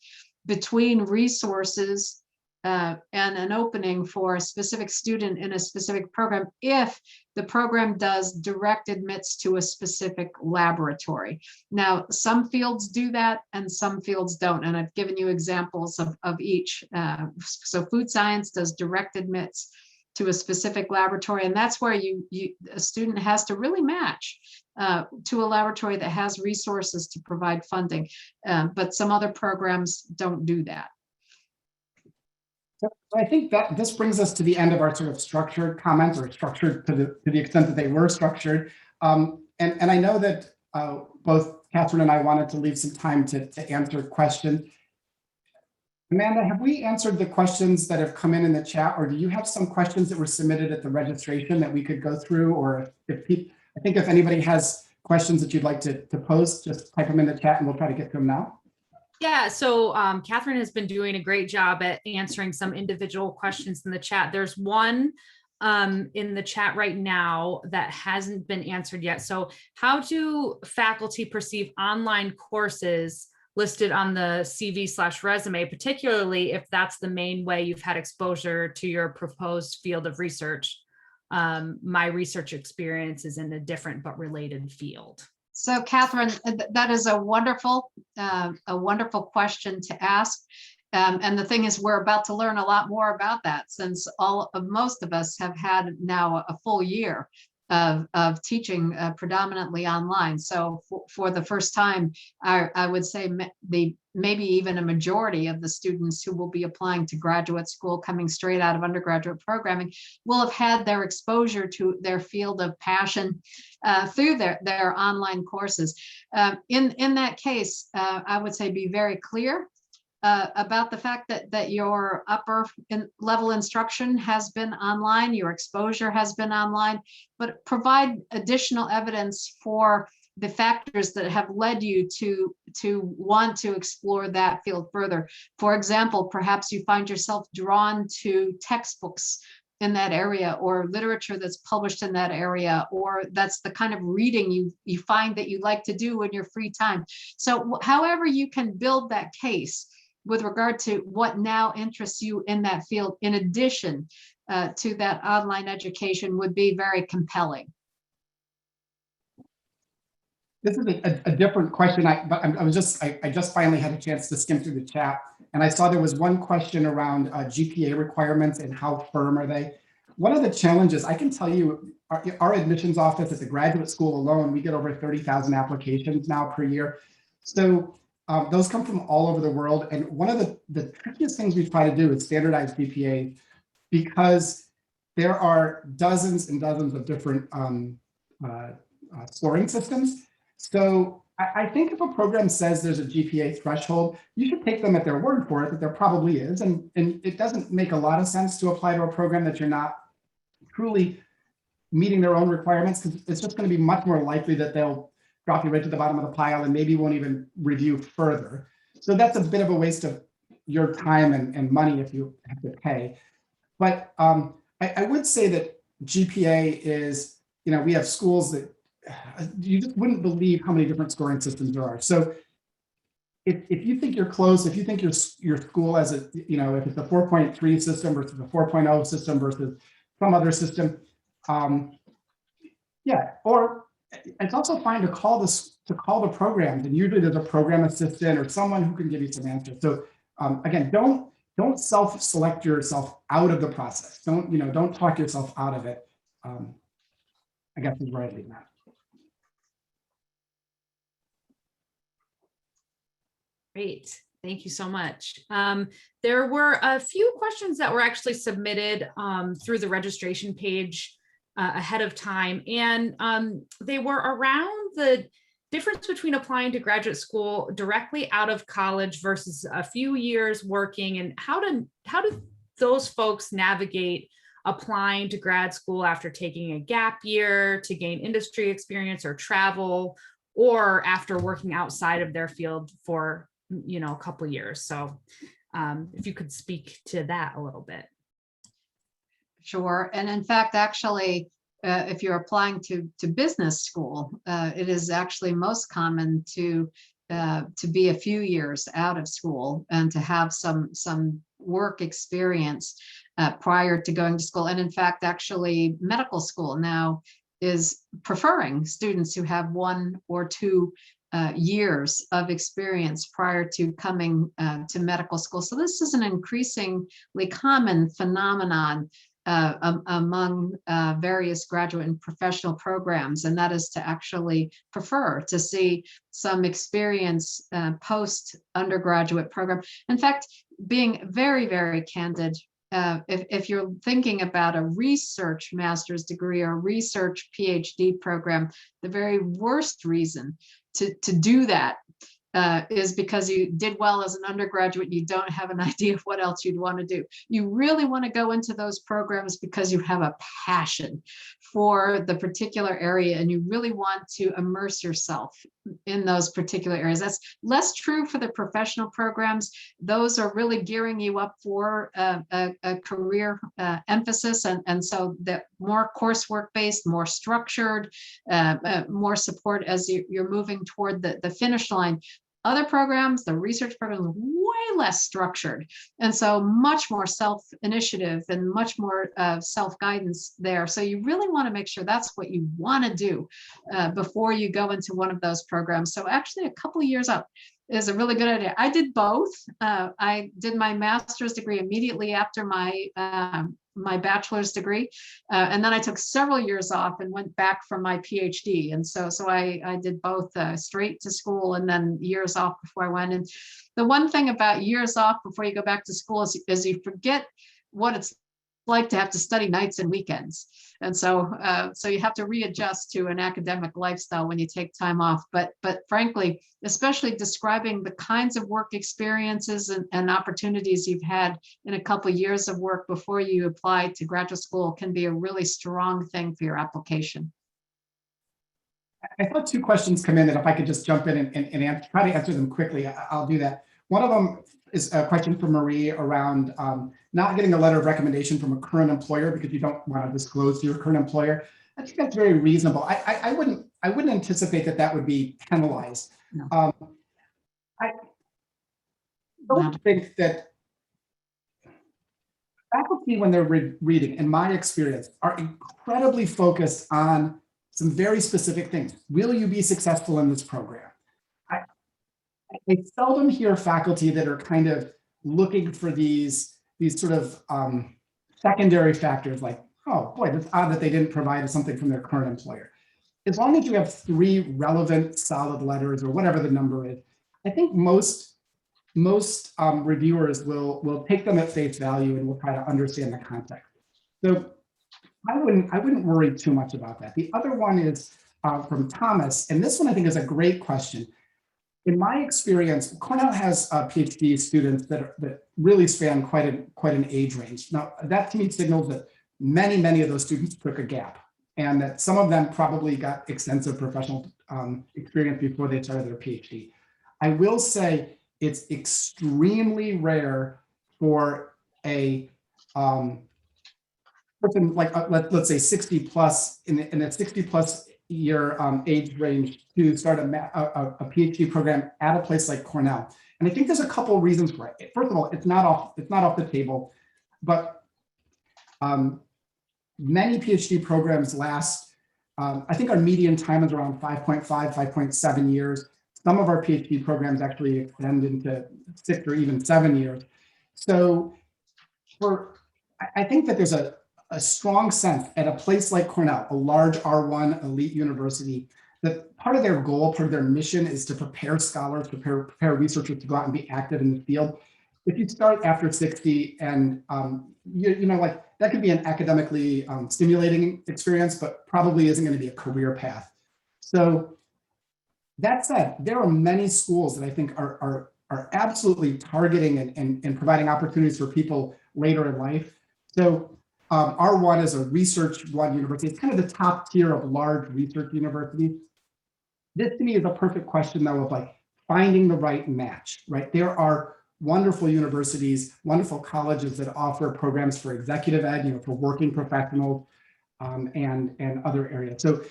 between resources and an opening for a specific student in a specific program if the program does direct admits to a specific laboratory. Now, some fields do that and some fields don't, and I've given you examples of each. So food science does direct admits to a specific laboratory, and that's where a student has to really match to a laboratory that has resources to provide funding, but some other programs don't do that. So I think that this brings us to the end of our sort of structured comments, or structured to the extent that they were structured. And I know that both Kathryn and I wanted to leave some time to answer questions. Amanda, have we answered the questions that have come in the chat, or do you have some questions that were submitted at the registration that we could go through? Or I think if anybody has questions that you'd like to pose, just type them in the chat and we'll try to get to them now. Yeah, so Kathryn has been doing a great job at answering some individual questions in the chat. There's one in the chat right now that hasn't been answered yet. So how do faculty perceive online courses listed on the CV/resume, particularly if that's the main way you've had exposure to your proposed field of research? My research experience is in a different but related field. So Kathryn, that is a wonderful question to ask. And the thing is, we're about to learn a lot more about that, since most of us have had now a full year of teaching predominantly online. So for the first time, I would say maybe even a majority of the students who will be applying to graduate school coming straight out of undergraduate programming will have had their exposure to their field of passion through their online courses. In that case, I would say be very clear about the fact that your upper level instruction has been online, your exposure has been online, but provide additional evidence for the factors that have led you to want to explore that field further. For example, perhaps you find yourself drawn to textbooks in that area, or literature that's published in that area, or that's the kind of reading you find that you like to do in your free time. So however you can build that case with regard to what now interests you in that field, in addition to that online education, would be very compelling. This is a different question. I just finally had a chance to skim through the chat, and I saw there was one question around GPA requirements and how firm are they. One of the challenges, I can tell you, our admissions office at the graduate school alone, we get over 30,000 applications now per year. So those come from all over the world. And one of the trickiest things we try to do is standardize GPA, because there are dozens and dozens of different scoring systems. So I think if a program says there's a GPA threshold, you should take them at their word for it, that there probably is. And it doesn't make a lot of sense to apply to a program that you're not truly meeting their own requirements, because it's just going to be much more likely that they'll drop you right to the bottom of the pile and maybe won't even review further. So that's a bit of a waste of your time and money if you have to pay. But I would say that GPA is, we have schools that you just wouldn't believe how many different scoring systems there are. So if you think you're close, if you think your school has a, if it's a 4.3 system versus a 4.0 system versus some other system, yeah, or it's also fine to call the programs, and usually there's a program assistant or someone who can give you some answers. So again, don't self-select yourself out of the process. Don't talk yourself out of it. I guess is where I leave that. Great. Thank you so much. There were a few questions that were actually submitted through the registration page ahead of time, and they were around the difference between applying to graduate school directly out of college versus a few years working, and how do those folks navigate applying to grad school after taking a gap year to gain industry experience or travel, or after working outside of their field for a couple of years. So if you could speak to that a little bit. Sure. And in fact, actually, if you're applying to business school, it is actually most common to be a few years out of school and to have some work experience prior to going to school. And in fact, actually, medical school now is preferring students who have 1 or 2 years of experience prior to coming to medical school. So this is an increasingly common phenomenon among various graduate and professional programs, and that is to actually prefer to see some experience post undergraduate program. In fact, being very, very candid, if you're thinking about a research master's degree or research PhD program, the very worst reason to do that is because you did well as an undergraduate. You don't have an idea of what else you'd want to do. You really want to go into those programs because you have a passion for the particular area and you really want to immerse yourself in those particular areas. That's less true for the professional programs. Those are really gearing you up for a career emphasis, and so that more coursework based, more structured, more support as you're moving toward the finish line. Other programs, the research programs, way less structured. And so much more self-initiative and much more self-guidance there. So you really want to make sure that's what you want to do before you go into one of those programs. So actually a couple of years up is a really good idea. I did both. I did my master's degree immediately after my my bachelor's degree. And then I took several years off and went back for my PhD. And so I did both straight to school and then years off before I went. And the one thing about years off before you go back to school is you forget what it's like to have to study nights and weekends. And so you have to readjust to an academic lifestyle when you take time off. But frankly, especially describing the kinds of work experiences and opportunities you've had in a couple of years of work before you apply to graduate school can be a really strong thing for your application. I thought two questions come in that if I could just jump in and try to answer them quickly, I'll do that. One of them is a question from Marie around not getting a letter of recommendation from a current employer because you don't want to disclose to your current employer. I think that's very reasonable. I wouldn't anticipate that would be penalized. No. I don't think that faculty, when they're reading, in my experience, are incredibly focused on some very specific things. Will you be successful in this program? I seldom hear faculty that are kind of looking for these sort of secondary factors like, oh boy, that's odd that they didn't provide something from their current employer. As long as you have 3 relevant solid letters or whatever the number is, I think most reviewers will take them at face value and will try to understand the context. So I wouldn't worry too much about that. The other one is from Thomas, and this one I think is a great question. In my experience, Cornell has PhD students that really span quite an age range. Now, that to me signals that many of those students took a gap, and that some of them probably got extensive professional experience before they started their PhD. I will say it's extremely rare for a person like let's say 60 plus in a 60 plus year age range to start a PhD program at a place like Cornell. And I think there's a couple of reasons for it. First of all, it's not off the table, but many PhD programs last, I think our median time is around 5.5, 5.7 years. Some of our PhD programs actually extend into 6 or even 7 years. So I think that there's a strong sense at a place like Cornell, a large R1 elite university, that part of their goal, part of their mission is to prepare scholars, prepare researchers to go out and be active in the field. If you start after 60 and you know, like that could be an academically stimulating experience, but probably isn't going to be a career path. So that said, there are many schools that I think are absolutely targeting and providing opportunities for people later in life. So R1 is a research one university. It's kind of the top tier of large research universities. This to me is a perfect question though of like finding the right match, right? There are wonderful universities, wonderful colleges that offer programs for executive ed, you know, for working professionals and other areas. So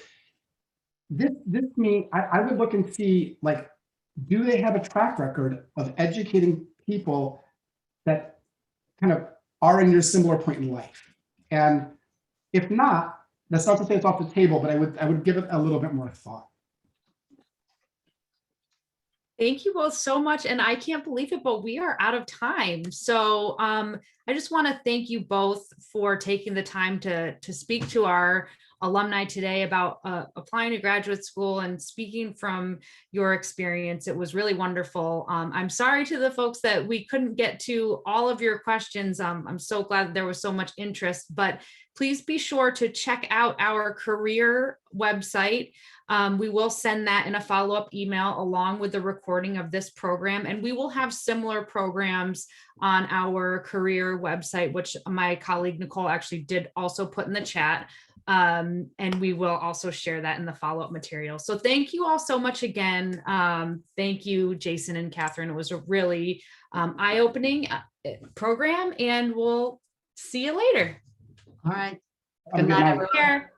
this to me, I would look and see like, do they have a track record of educating people that kind of are in your similar point in life? And if not, that's not to say it's off the table, but I would give it a little bit more thought. Thank you both so much. And I can't believe it, but we are out of time. So I just want to thank you both for taking the time to speak to our alumni today about applying to graduate school and speaking from your experience. It was really wonderful. I'm sorry to the folks that we couldn't get to all of your questions. I'm so glad that there was so much interest, but please be sure to check out our career website. We will send that in a follow-up email along with the recording of this program. And we will have similar programs on our career website, which my colleague Nicole actually did also put in the chat. And we will also share that in the follow-up material. So thank you all so much again. Thank you, Jason and Kathryn. It was a really eye-opening program, and we'll see you later. All right. Good night, everyone. Take care.